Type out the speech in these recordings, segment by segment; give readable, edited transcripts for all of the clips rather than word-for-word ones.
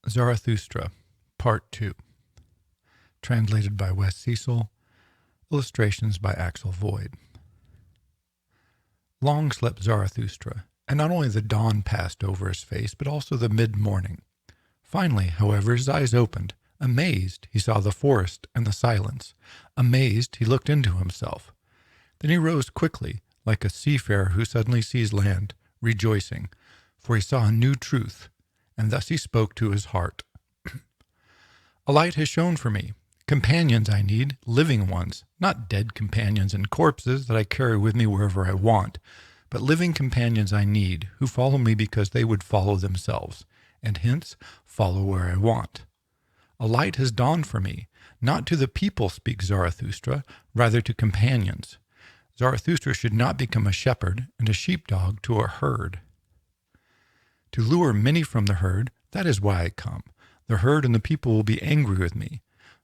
Zarathustra, Part 2. Translated by Cecil. Illustrations by Axel Void. Long slept Zarathustra, and not only the dawn passed over his face, but also the mid-morning. Finally, however, his eyes opened. Amazed, he saw the forest and the silence. Amazed, he looked into himself. Then he rose quickly, like a seafarer who suddenly sees land, rejoicing, for he saw a new truth, and thus he spoke to his heart. A light has shone for me. Companions I need, living ones, not dead companions and corpses that I carry with me wherever I want, but living companions I need, who follow me because they would follow themselves, and hence follow where I want. A light has dawned for me. Not to the people speaks Zarathustra, rather to companions. Zarathustra should not become a shepherd and a sheepdog to a herd. To lure many from the herd, that is why I come. The herd and the people will be angry with me.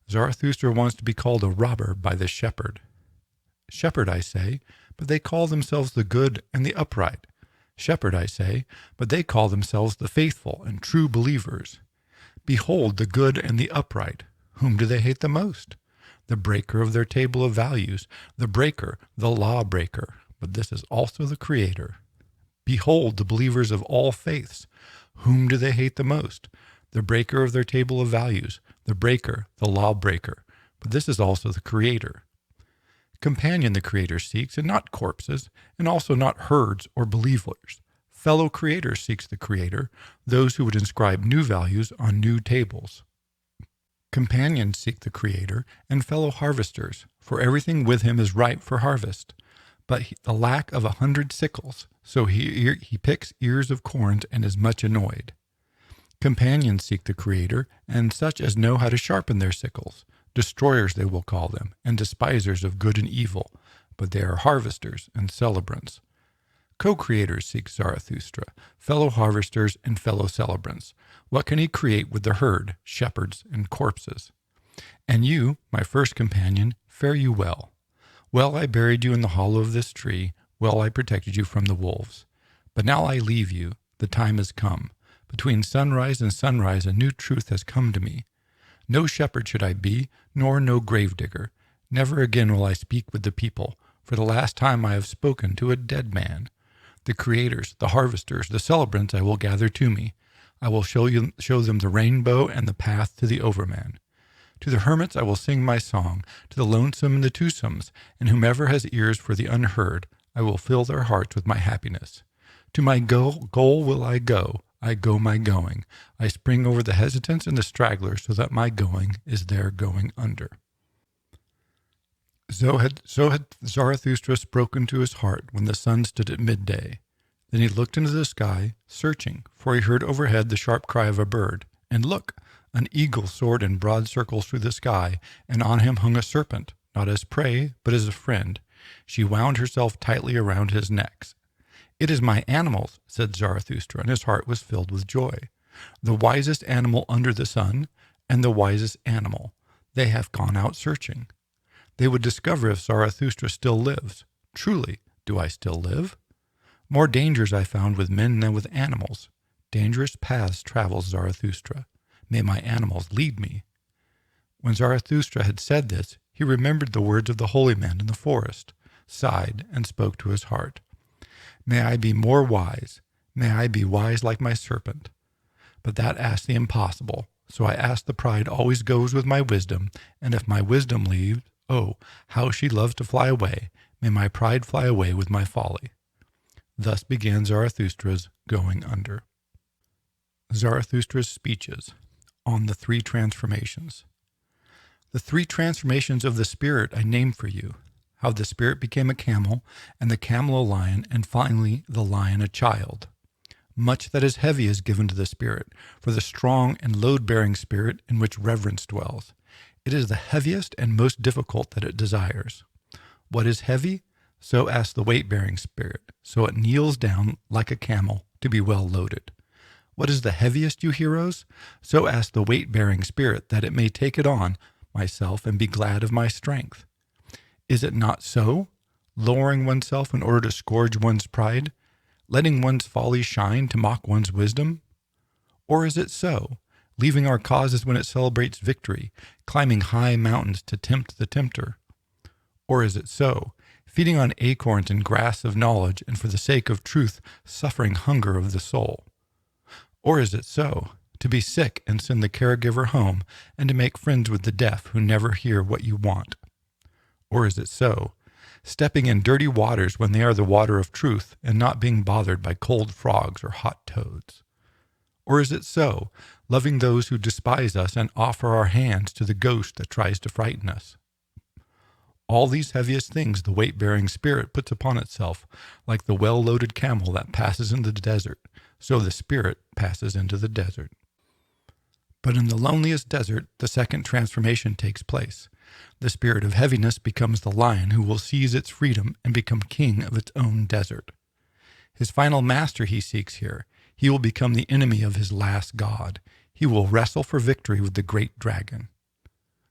Zarathustra wants to be called a robber by the shepherd. Shepherd, I say, but they call themselves the good and the upright. Shepherd, I say, but they call themselves the faithful and true believers. Behold the good and the upright. Whom do they hate the most? The breaker of their table of values, the breaker, the lawbreaker, but this is also the Creator. Behold the believers of all faiths. Whom do they hate the most? The breaker of their table of values, the breaker, the lawbreaker, but this is also the Creator. Companion the Creator seeks, and not corpses, and also not herds or believers. Fellow Creator seeks the Creator, those who would inscribe new values on new tables. Companions seek the Creator, and fellow harvesters, for everything with him is ripe for harvest. But the lack of 100 sickles, so he picks ears of corn and is much annoyed. Companions seek the Creator, and such as know how to sharpen their sickles. Destroyers they will call them, and despisers of good and evil, but they are harvesters and celebrants. Co-creators seek Zarathustra, fellow harvesters and fellow celebrants. What can he create with the herd, shepherds, and corpses? And you, my first companion, fare you well. Well I buried you in the hollow of this tree, well I protected you from the wolves. But now I leave you, the time has come. Between sunrise and sunrise a new truth has come to me. No shepherd should I be, nor no gravedigger. Never again will I speak with the people. For the last time I have spoken to a dead man. The creators, the harvesters, the celebrants I will gather to me. I will show them the rainbow and the path to the overman. To the hermits I will sing my song, to the lonesome and the twosomes, and whomever has ears for the unheard, I will fill their hearts with my happiness. To my goal will I go my going. I spring over the hesitants and the stragglers so that my going is their going under. So had Zarathustra spoken to his heart when the sun stood at midday. Then he looked into the sky, searching, for he heard overhead the sharp cry of a bird. And look, an eagle soared in broad circles through the sky, and on him hung a serpent, not as prey, but as a friend. She wound herself tightly around his neck. It is my animals, said Zarathustra, and his heart was filled with joy. The wisest animal under the sun, and the wisest animal. They have gone out searching. They would discover if Zarathustra still lives. Truly, do I still live? More dangers I found with men than with animals. Dangerous paths travels Zarathustra. May my animals lead me. When Zarathustra had said this, he remembered the words of the holy man in the forest, sighed, and spoke to his heart. May I be more wise. May I be wise like my serpent. But that asks the impossible. So I ask the pride always goes with my wisdom, and if my wisdom leaves, oh, how she loves to fly away. May my pride fly away with my folly. Thus began Zarathustra's going under. Zarathustra's speeches on the three transformations. The three transformations of the spirit I named for you. How the spirit became a camel, and the camel a lion, and finally the lion a child. Much that is heavy is given to the spirit, for the strong and load-bearing spirit in which reverence dwells. It is the heaviest and most difficult that it desires. What is heavy? So asks the weight-bearing spirit, so it kneels down like a camel to be well loaded. What is the heaviest, you heroes? So asks the weight-bearing spirit, that it may take it on, myself, and be glad of my strength. Is it not so? Lowering oneself in order to scourge one's pride? Letting one's folly shine to mock one's wisdom? Or is it so? leaving our causes when it celebrates victory, climbing high mountains to tempt the tempter? Or is it so, feeding on acorns and grass of knowledge, and for the sake of truth, suffering hunger of the soul? Or is it so, to be sick and send the caregiver home, and to make friends with the deaf who never hear what you want? Or is it so, stepping in dirty waters when they are the water of truth, and not being bothered by cold frogs or hot toads? Or is it so, loving those who despise us and offer our hands to the ghost that tries to frighten us? All these heaviest things the weight-bearing spirit puts upon itself, like the well-loaded camel that passes into the desert, so the spirit passes into the desert. But in the loneliest desert, the second transformation takes place. The spirit of heaviness becomes the lion who will seize its freedom and become king of its own desert. His final master he seeks here. He will become the enemy of his last god. He will wrestle for victory with the great dragon.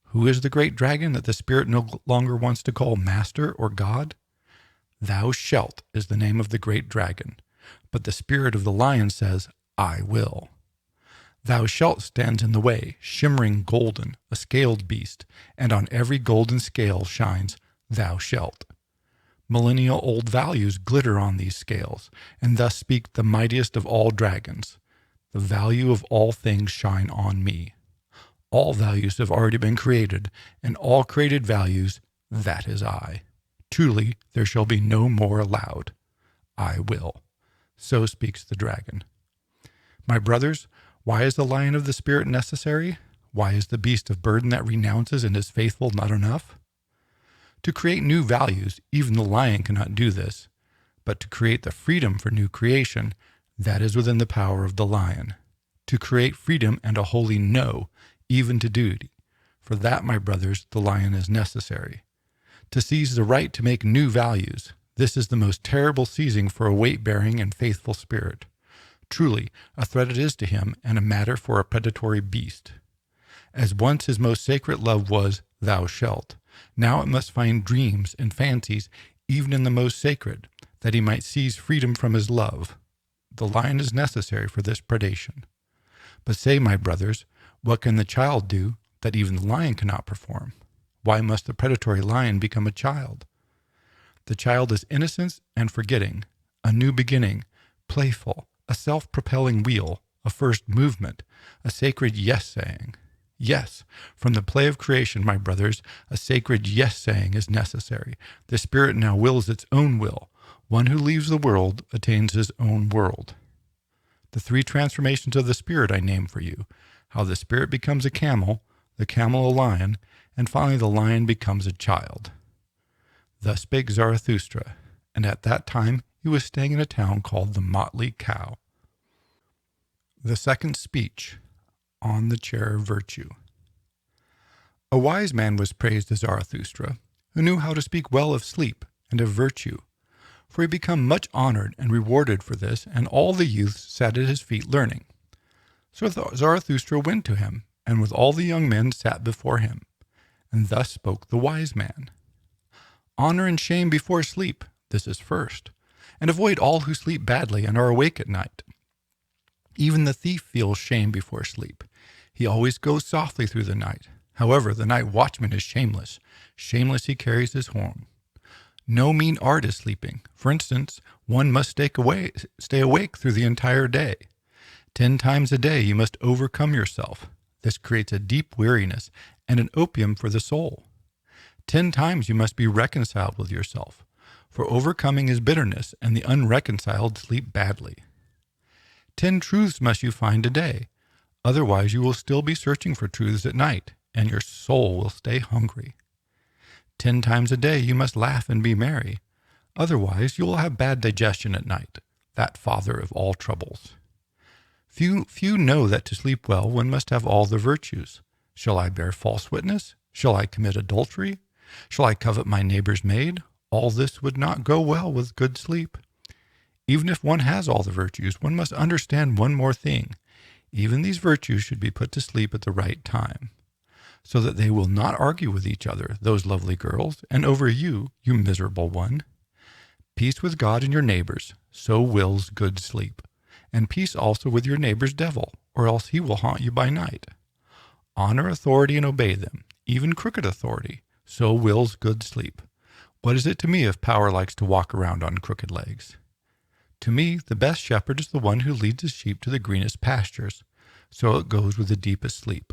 Who is the great dragon that the spirit no longer wants to call master or god? Thou shalt is the name of the great dragon, but the spirit of the lion says, I will. Thou shalt stands in the way, shimmering golden, a scaled beast, and on every golden scale shines, thou shalt. Millennial-old values glitter on these scales, and thus speak the mightiest of all dragons. The value of all things shine on me. All values have already been created, and all created values, that is I. Truly, there shall be no more allowed. I will. So speaks the dragon. My brothers, why is the lion of the spirit necessary? Why is the beast of burden that renounces and is faithful not enough? To create new values, even the lion cannot do this. But to create the freedom for new creation, that is within the power of the lion. To create freedom and a holy no, even to duty. For that, my brothers, the lion is necessary. To seize the right to make new values, this is the most terrible seizing for a weight-bearing and faithful spirit. Truly, a threat it is to him, and a matter for a predatory beast. As once his most sacred love was, thou shalt, now it must find dreams and fancies, even in the most sacred, that he might seize freedom from his love. The lion is necessary for this predation. But say, my brothers, what can the child do that even the lion cannot perform? Why must the predatory lion become a child? The child is innocence and forgetting, a new beginning, playful, a self-propelling wheel, a first movement, a sacred yes-saying. Yes, from the play of creation, my brothers, a sacred yes-saying is necessary. The spirit now wills its own will. One who leaves the world attains his own world. The three transformations of the spirit I name for you, how the spirit becomes a camel, the camel a lion, and finally the lion becomes a child. Thus spake Zarathustra, and at that time he was staying in a town called the Motley Cow. The second speech, on the chair of virtue. A wise man was praised as Zarathustra, who knew how to speak well of sleep and of virtue, for he became much honored and rewarded for this, and all the youths sat at his feet learning. So Zarathustra went to him, and with all the young men sat before him, and thus spoke the wise man. Honor and shame before sleep, this is first, and avoid all who sleep badly and are awake at night. Even the thief feels shame before sleep. He always goes softly through the night. However, the night watchman is shameless. Shameless he carries his horn. No mean art is sleeping. For instance, one must stay awake through the entire day. 10 times a day you must overcome yourself. This creates a deep weariness and an opium for the soul. 10 times you must be reconciled with yourself, for overcoming is bitterness, and the unreconciled sleep badly. 10 truths must you find a day, otherwise you will still be searching for truths at night, and your soul will stay hungry. 10 times a day you must laugh and be merry, otherwise you will have bad digestion at night, that father of all troubles. Few know that to sleep well one must have all the virtues. Shall I bear false witness? Shall I commit adultery? Shall I covet my neighbor's maid? All this would not go well with good sleep. Even if one has all the virtues, one must understand one more thing. Even these virtues should be put to sleep at the right time, so that they will not argue with each other, those lovely girls, and over you, you miserable one. Peace with God and your neighbors, so wills good sleep. and peace also with your neighbor's devil, or else he will haunt you by night. Honor authority and obey them, even crooked authority. So wills good sleep. What is it to me if power likes to walk around on crooked legs? To me, the best shepherd is the one who leads his sheep to the greenest pastures. So it goes with the deepest sleep.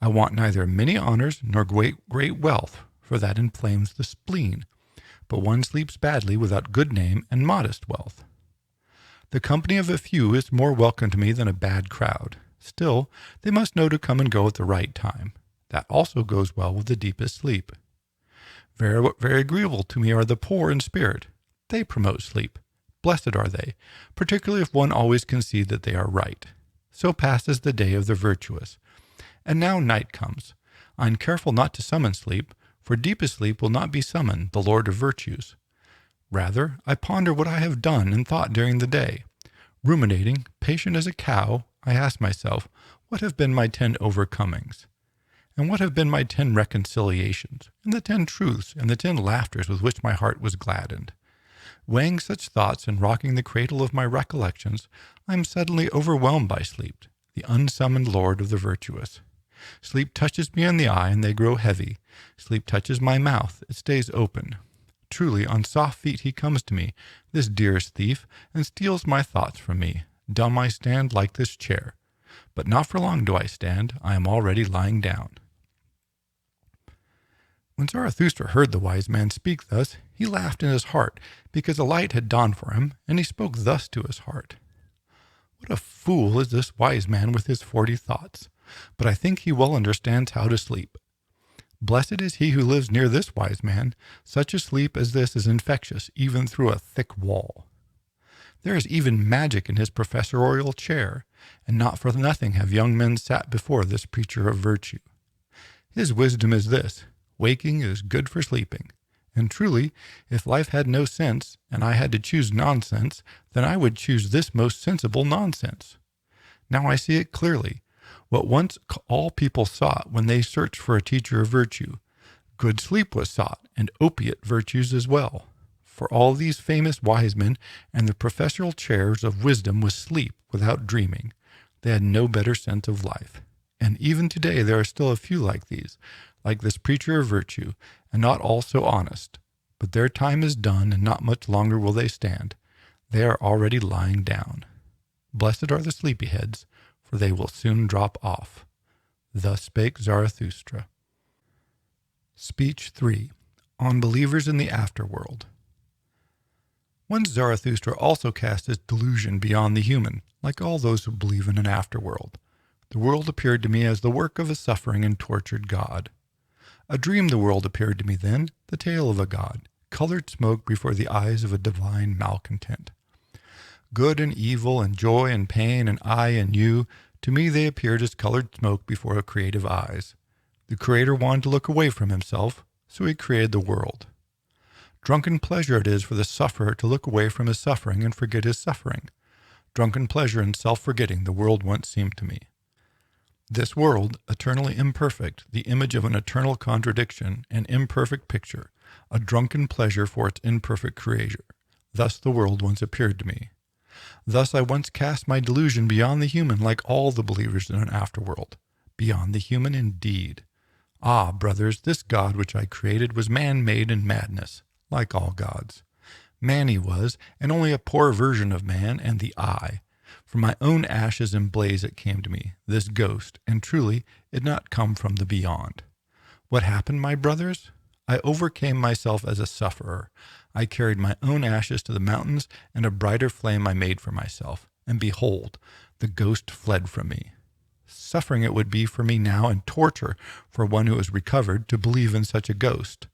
I want neither many honors nor great wealth, for that inflames the spleen. But one sleeps badly without good name and modest wealth. The company of a few is more welcome to me than a bad crowd. Still, they must know to come and go at the right time. That also goes well with the deepest sleep. Very, very agreeable to me are the poor in spirit. They promote sleep. Blessed are they, particularly if one always can see that they are right. So passes the day of the virtuous. And now night comes. I am careful not to summon sleep, for deepest sleep will not be summoned, the Lord of virtues. Rather, I ponder what I have done and thought during the day. Ruminating, patient as a cow, I ask myself, what have been my 10 overcomings? And what have been my 10 reconciliations, and the 10 truths, and the 10 laughters with which my heart was gladdened? Weighing such thoughts and rocking the cradle of my recollections, I am suddenly overwhelmed by sleep, the unsummoned lord of the virtuous. Sleep touches me on the eye, and they grow heavy. Sleep touches my mouth, it stays open. Truly, on soft feet he comes to me, this dearest thief, and steals my thoughts from me. Dumb I stand like this chair. But not for long do I stand, I am already lying down. When Zarathustra heard the wise man speak thus, he laughed in his heart, because a light had dawned for him, and he spoke thus to his heart. What a fool is this wise man with his 40 thoughts! But I think he well understands how to sleep. Blessed is he who lives near this wise man. Such a sleep as this is infectious, even through a thick wall. There is even magic in his professorial chair, and not for nothing have young men sat before this preacher of virtue. His wisdom is this: waking is good for sleeping. And truly, if life had no sense, and I had to choose nonsense, then I would choose this most sensible nonsense. Now I see it clearly, what once all people sought when they searched for a teacher of virtue. Good sleep was sought, and opiate virtues as well. For all these famous wise men and the professorial chairs of wisdom was sleep without dreaming. They had no better sense of life. And even today there are still a few like these, like this preacher of virtue, and not all so honest. But their time is done, and not much longer will they stand. They are already lying down. Blessed are the sleepyheads, for they will soon drop off. Thus spake Zarathustra. Speech 3. On believers in the Afterworld. Once Zarathustra also cast his delusion beyond the human, like all those who believe in an afterworld. The world appeared to me as the work of a suffering and tortured god. A dream the world appeared to me then, the tale of a god, colored smoke before the eyes of a divine malcontent. Good and evil and joy and pain and I and you, to me they appeared as colored smoke before a creative eyes. The Creator wanted to look away from himself, so he created the world. Drunken pleasure it is for the sufferer to look away from his suffering and forget his suffering. Drunken pleasure and self-forgetting the world once seemed to me. This world, eternally imperfect, the image of an eternal contradiction, an imperfect picture, a drunken pleasure for its imperfect creator. Thus the world once appeared to me. Thus I once cast my delusion beyond the human, like all the believers in an afterworld. Beyond the human indeed. Ah, brothers, this God which I created was man-made in madness, like all gods. Man he was, and only a poor version of man and the I. From my own ashes and blaze it came to me, this ghost, and truly it did not come from the beyond. What happened, my brothers? I overcame myself as a sufferer. I carried my own ashes to the mountains, and a brighter flame I made for myself. And behold, the ghost fled from me. Suffering it would be for me now, and torture for one who has recovered to believe in such a ghost.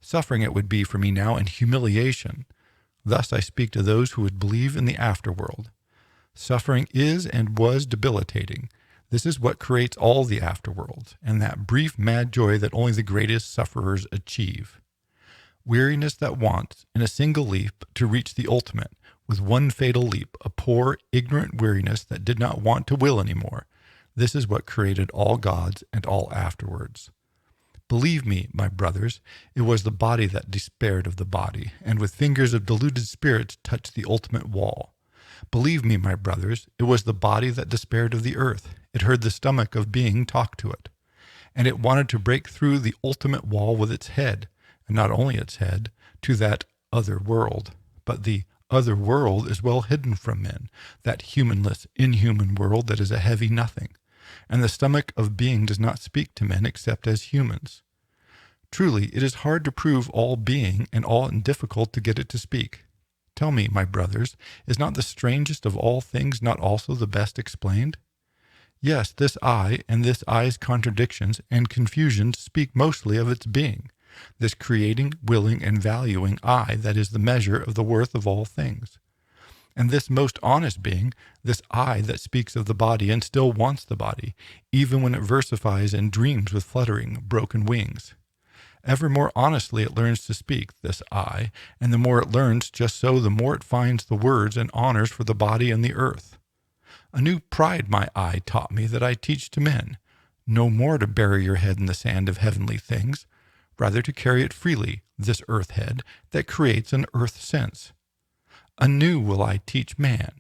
Suffering it would be for me now, and humiliation. Thus I speak to those who would believe in the afterworld. Suffering is and was debilitating. This is what creates all the afterworlds, and that brief mad joy that only the greatest sufferers achieve. Weariness that wants, in a single leap, to reach the ultimate, with one fatal leap, a poor, ignorant weariness that did not want to will any more. This is what created all gods and all afterwards. Believe me, my brothers, it was the body that despaired of the body, and with fingers of deluded spirits touched the ultimate wall. Believe me, my brothers, it was the body that despaired of the earth. It heard the stomach of being talk to it. And it wanted to break through the ultimate wall with its head, and not only its head, to that other world. But the other world is well hidden from men, that humanless, inhuman world that is a heavy nothing. And the stomach of being does not speak to men except as humans. Truly, it is hard to prove all being and all difficult to get it to speak. Tell me, my brothers, is not the strangest of all things not also the best explained? Yes, this I and this I's contradictions and confusions speak mostly of its being, this creating, willing, and valuing I that is the measure of the worth of all things. And this most honest being, this I that speaks of the body and still wants the body, even when it versifies and dreams with fluttering, broken wings. Ever more honestly it learns to speak, this I, and the more it learns, just so the more it finds the words and honors for the body and the earth. A new pride my I taught me that I teach to men, no more to bury your head in the sand of heavenly things, rather to carry it freely, this earth head that creates an earth sense. Anew will I teach man,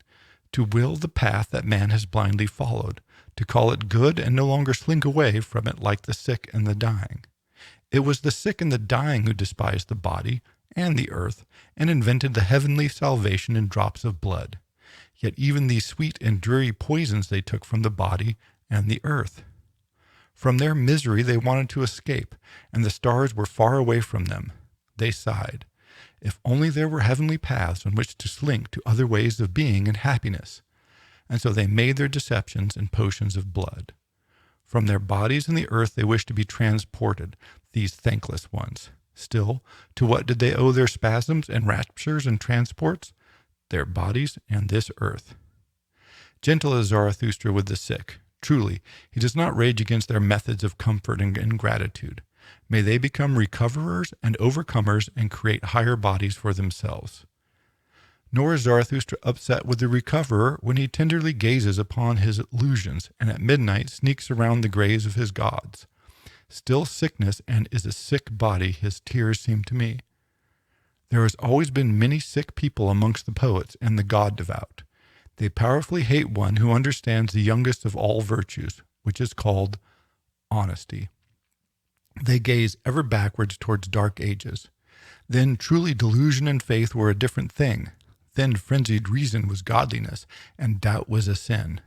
to will the path that man has blindly followed, to call it good and no longer slink away from it like the sick and the dying. It was the sick and the dying who despised the body and the earth and invented the heavenly salvation in drops of blood. Yet even these sweet and dreary poisons they took from the body and the earth. From their misery they wanted to escape, and the stars were far away from them. They sighed. If only there were heavenly paths on which to slink to other ways of being and happiness. And so they made their deceptions and potions of blood. From their bodies and the earth they wished to be transported, these thankless ones. Still, to what did they owe their spasms and raptures and transports? Their bodies and this earth. Gentle is Zarathustra with the sick. Truly, he does not rage against their methods of comfort and gratitude. May they become recoverers and overcomers and create higher bodies for themselves. Nor is Zarathustra upset with the recoverer when he tenderly gazes upon his illusions and at midnight sneaks around the graves of his gods. Still sickness and is a sick body his tears seem to me. There has always been many sick people amongst the poets and the god-devout. They powerfully hate one who understands the youngest of all virtues, which is called honesty. They gaze ever backwards towards dark ages. Then truly delusion and faith were a different thing. Then frenzied reason was godliness, and doubt was a sin.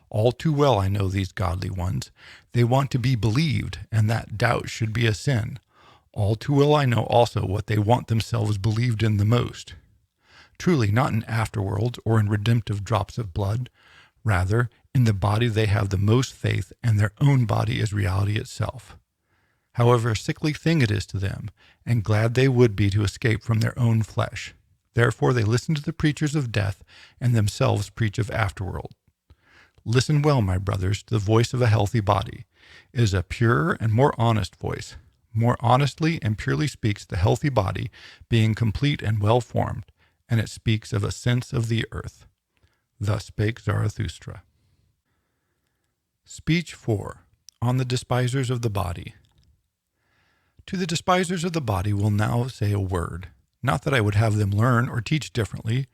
All too well I know these godly ones. They want to be believed, and that doubt should be a sin. All too well I know also what they want themselves believed in the most. Truly not in afterworlds or in redemptive drops of blood. Rather, in the body they have the most faith, and their own body is reality itself. However a sickly thing it is to them, and glad they would be to escape from their own flesh. Therefore they listen to the preachers of death, and themselves preach of afterworld. Listen well, my brothers, to the voice of a healthy body. It is a purer and more honest voice. More honestly and purely speaks the healthy body, being complete and well-formed, and it speaks of a sense of the earth. Thus spake Zarathustra. Speech 4. On the despisers of the body. To the despisers of the body will now say a word. Not that I would have them learn or teach differently,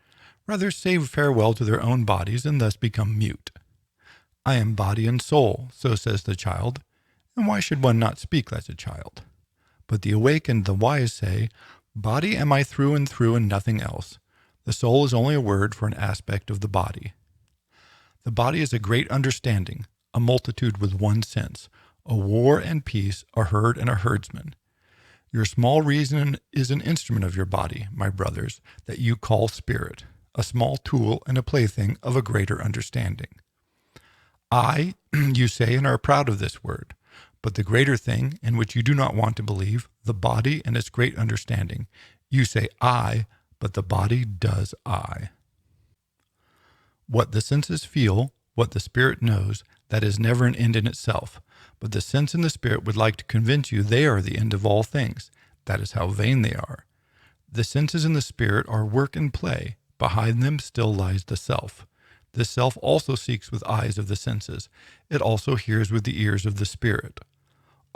rather say farewell to their own bodies and thus become mute. I am body and soul, so says the child, and why should one not speak as a child? But the awake and the wise say, body am I through and nothing else. The soul is only a word for an aspect of the body. The body is a great understanding, a multitude with one sense, a war and peace, a herd and a herdsman. Your small reason is an instrument of your body, my brothers, that you call spirit, a small tool and a plaything of a greater understanding. I, you say, and are proud of this word, but the greater thing, in which you do not want to believe, the body and its great understanding, you say I, but the body does I. What the senses feel, what the spirit knows, that is never an end in itself. But the sense and the spirit would like to convince you they are the end of all things. That is how vain they are. The senses and the spirit are work and play. Behind them still lies the self. The self also seeks with eyes of the senses. It also hears with the ears of the spirit.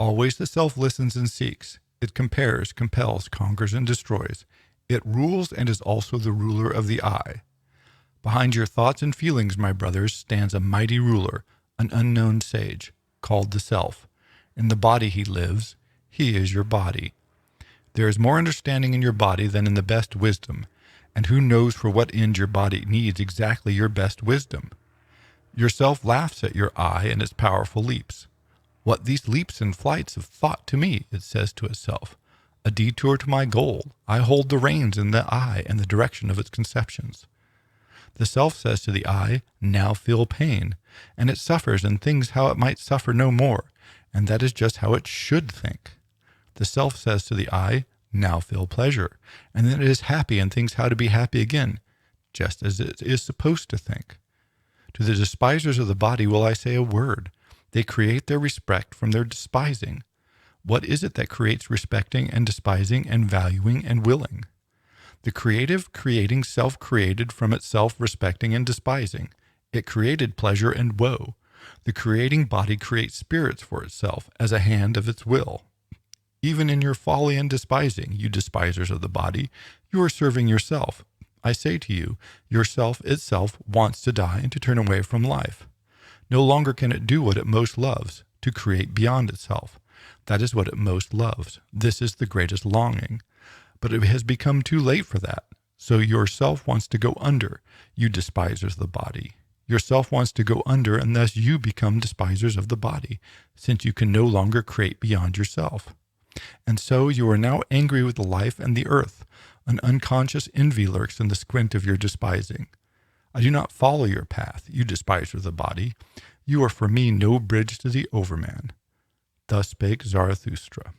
Always the self listens and seeks. It compares, compels, conquers, and destroys. It rules and is also the ruler of the I. Behind your thoughts and feelings, my brothers, stands a mighty ruler, an unknown sage, called the Self. In the body he lives. He is your body. There is more understanding in your body than in the best wisdom, and who knows for what end your body needs exactly your best wisdom? Your self laughs at your I and its powerful leaps. What these leaps and flights of thought to me, it says to itself. A detour to my goal. I hold the reins in the I and the direction of its conceptions. The self says to the I, now feel pain, and it suffers and thinks how it might suffer no more, and that is just how it should think. The self says to the I, now feel pleasure, and then it is happy and thinks how to be happy again, just as it is supposed to think. To the despisers of the body will I say a word. They create their respect from their despising. What is it that creates respecting and despising and valuing and willing? The creative creating self-created from itself respecting and despising. It created pleasure and woe. The creating body creates spirits for itself as a hand of its will. Even in your folly and despising, you despisers of the body, you are serving yourself. I say to you, yourself itself wants to die and to turn away from life. No longer can it do what it most loves, to create beyond itself. That is what it most loves. This is the greatest longing. But it has become too late for that. So yourself wants to go under, you despisers of the body. Yourself wants to go under, and thus you become despisers of the body, since you can no longer create beyond yourself. And so you are now angry with the life and the earth. An unconscious envy lurks in the squint of your despising. I do not follow your path, you despiser of the body. You are for me no bridge to the overman. Thus spake Zarathustra.